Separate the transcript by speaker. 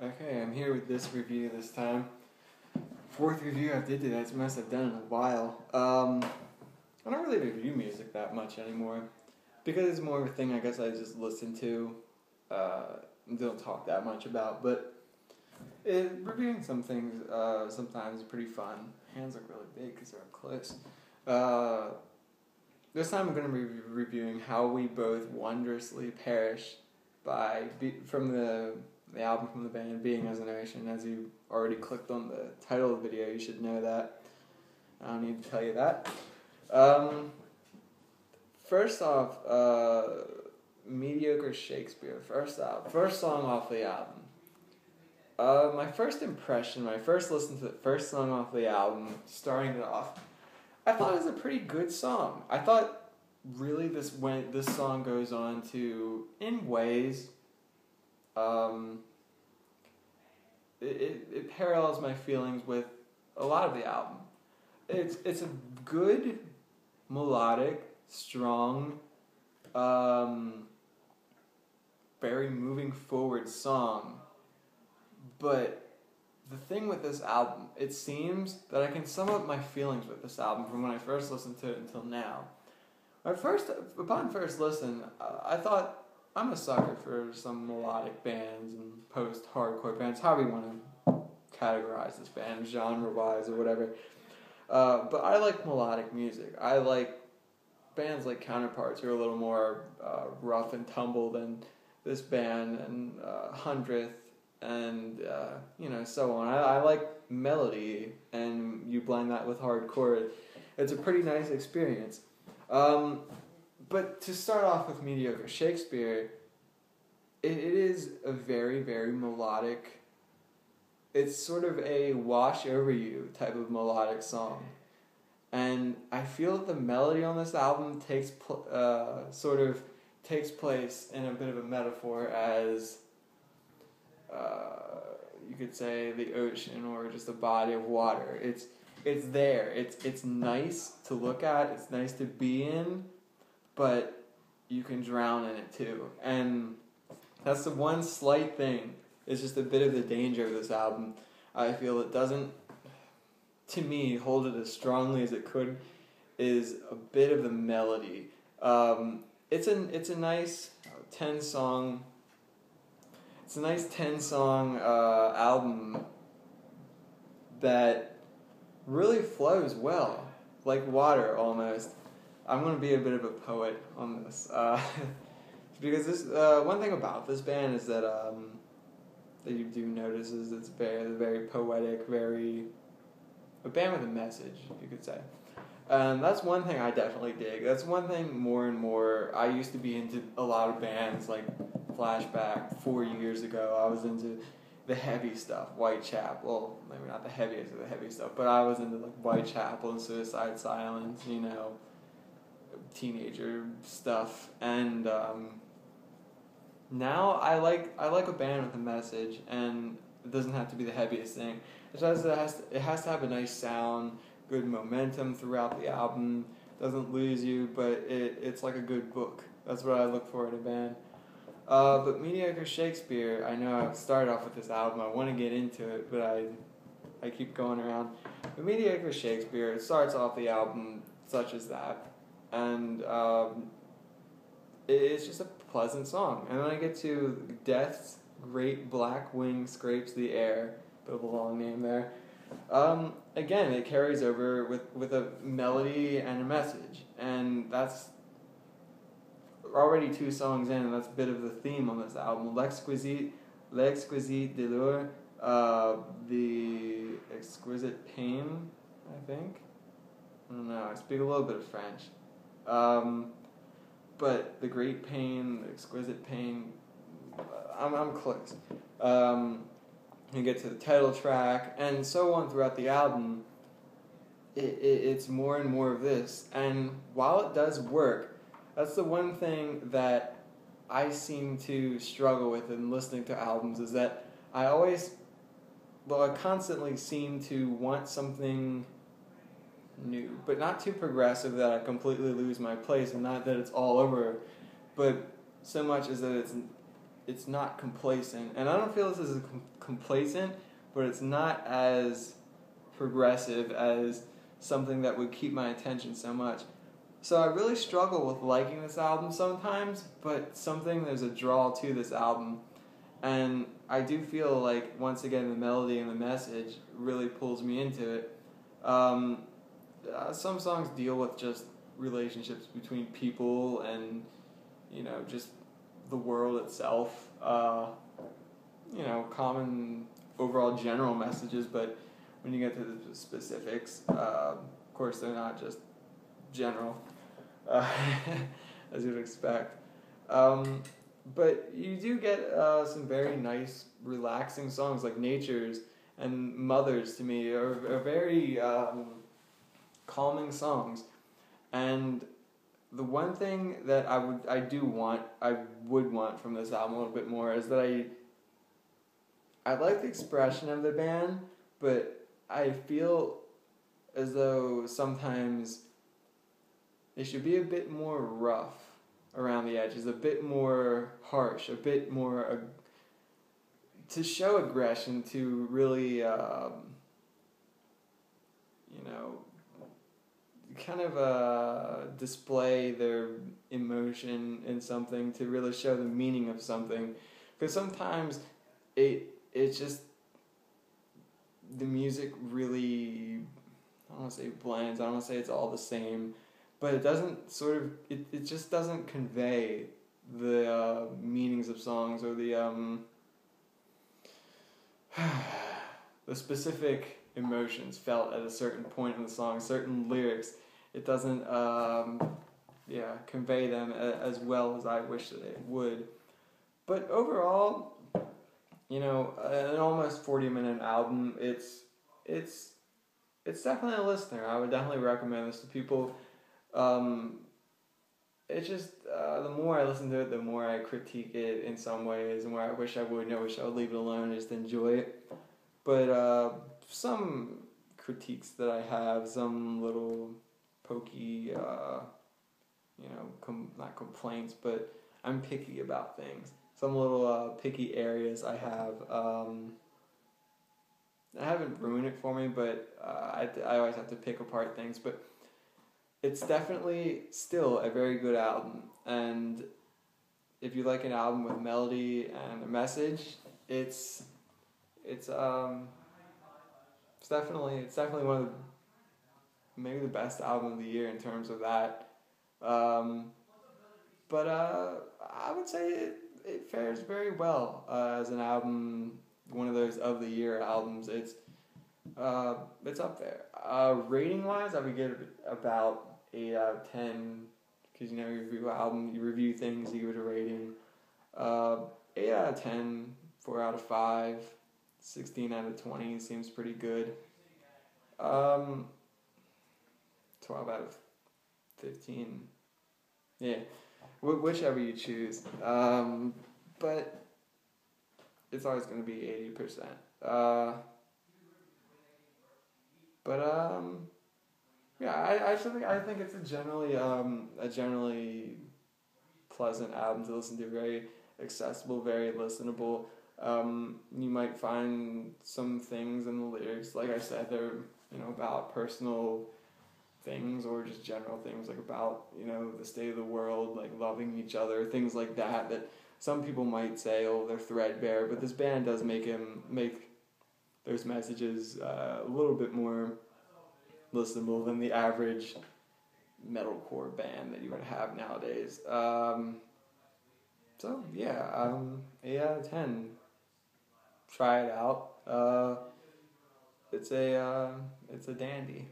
Speaker 1: Okay, I'm here with this review this time. Fourth review I did today. It's the most I've done in a while. I don't really review music that much anymore because it's more of a thing I guess I just listen to. Don't talk that much about, but reviewing some things sometimes is pretty fun. Hands look really big because they're up close. This time I'm going to be reviewing How We Both Wondrously Perish from the album from the band Being as an Ocean. As you already clicked on the title of the video, you should know that. I don't need to tell you that. First off, Mediocre Shakespeare. First song off the album. My first impression, when I first listened to the first song off the album, starting it off, I thought it was a pretty good song. I thought really this song goes on to, in ways, it parallels my feelings with a lot of the album. It's a good, melodic, strong, very moving forward song. But the thing with this album, it seems that I can sum up my feelings with this album from when I first listened to it until now. Upon first listen, I thought I'm a sucker for some melodic bands and post-hardcore bands, however you want to categorize this band, genre-wise or whatever. But I like melodic music. I like bands like Counterparts who are a little more rough and tumble than this band, and 100th, and so on. I like melody, and you blend that with hardcore. It's a pretty nice experience. But to start off with Mediocre Shakespeare, it is a very, very melodic, it's sort of a wash over you type of melodic song. And I feel that the melody on this album takes place in a bit of a metaphor as, you could say, the ocean or just a body of water. It's there. It's nice to look at. It's nice to be in, but you can drown in it too. And that's the one slight thing. It's just a bit of the danger of this album. I feel it doesn't, to me, hold it as strongly as it could, is a bit of the melody. It's a nice 10-song. It's a nice 10-song album that really flows well, like water almost. I'm going to be a bit of a poet on this, because this one thing about this band is that you do notice is it's very poetic, a band with a message, you could say. That's one thing I definitely dig. That's one thing more and more. I used to be into a lot of bands, like Flashback 4 years ago. I was into the heavy stuff, Whitechapel. Well, maybe not the heaviest of the heavy stuff, but I was into like Whitechapel and Suicide Silence, teenager stuff. And now I like a band with a message, and it doesn't have to be the heaviest thing. It has to have a nice sound, good momentum throughout the album, doesn't lose you, but it's like a good book. That's what I look for in a band. But Mediocre Shakespeare, I know I've started off with this album, I want to get into it, but I keep going around. But Mediocre Shakespeare, it starts off the album such as that, and it's just a pleasant song. And then I get to Death's Great Black Wing Scrapes the Air, bit of a long name there. Again, it carries over with a melody and a message, and that's already 2 songs in, and that's a bit of the theme on this album. L'Exquisite Douleur, the Exquisite Pain, I think. I don't know, I speak a little bit of French. But the Great Pain, the Exquisite Pain, I'm close. You get to the title track, and so on throughout the album. It's more and more of this, and while it does work, that's the one thing that I seem to struggle with in listening to albums, is that I constantly seem to want something new, but not too progressive that I completely lose my place, and not that it's all over, but so much as that it's not complacent, and I don't feel this is complacent, but it's not as progressive as something that would keep my attention so much. So I really struggle with liking this album sometimes, but there's a draw to this album. And I do feel like, once again, the melody and the message really pulls me into it. Some songs deal with just relationships between people and, just the world itself. Common overall general messages, but when you get to the specifics, of course, they're not just general, as you'd expect. But you do get some very nice, relaxing songs like Nature's and Mother's, to me, are very calming songs. And the one thing that I would want from this album a little bit more is that I like the expression of the band, but I feel as though sometimes they should be a bit more rough around the edges, a bit more harsh, a bit more to show aggression, to really kind of display their emotion in something, to really show the meaning of something. Because sometimes it's just, the music really, I don't want to say blends, I don't want to say it's all the same, but it doesn't it just doesn't convey the meanings of songs, or the the specific emotions felt at a certain point in the song, certain lyrics. It doesn't convey them as well as I wish that it would. But overall, an almost 40-minute album, it's definitely a listener. I would definitely recommend this to people. It's just, the more I listen to it, the more I critique it in some ways, and where I wish I would leave it alone and just enjoy it. But some critiques that I have, some little pokey, not complaints, but I'm picky about things. Some little picky areas I have. I haven't ruined it for me, but I always have to pick apart things. But it's definitely still a very good album, and if you like an album with melody and a message, it's definitely one of maybe the best album of the year in terms of that. But I would say it fares very well as an album, one of those of the year albums. It's up there. Rating wise, I would give it about 8 out of 10, because you review album, you review things, you give it a rating. 8 out of 10, 4 out of 5, 16 out of 20 seems pretty good. 12 out of 15. Yeah, whichever you choose. But it's always going to be 80%. I think it's a generally pleasant album to listen to. Very accessible, very listenable. You might find some things in the lyrics, like I said, they're about personal things, or just general things, like about the state of the world, like loving each other, things like that some people might say, oh, they're threadbare, but this band does make those messages a little bit more listenable than the average metalcore band that you would have nowadays. 8 out of 10. Try it out. It's a dandy.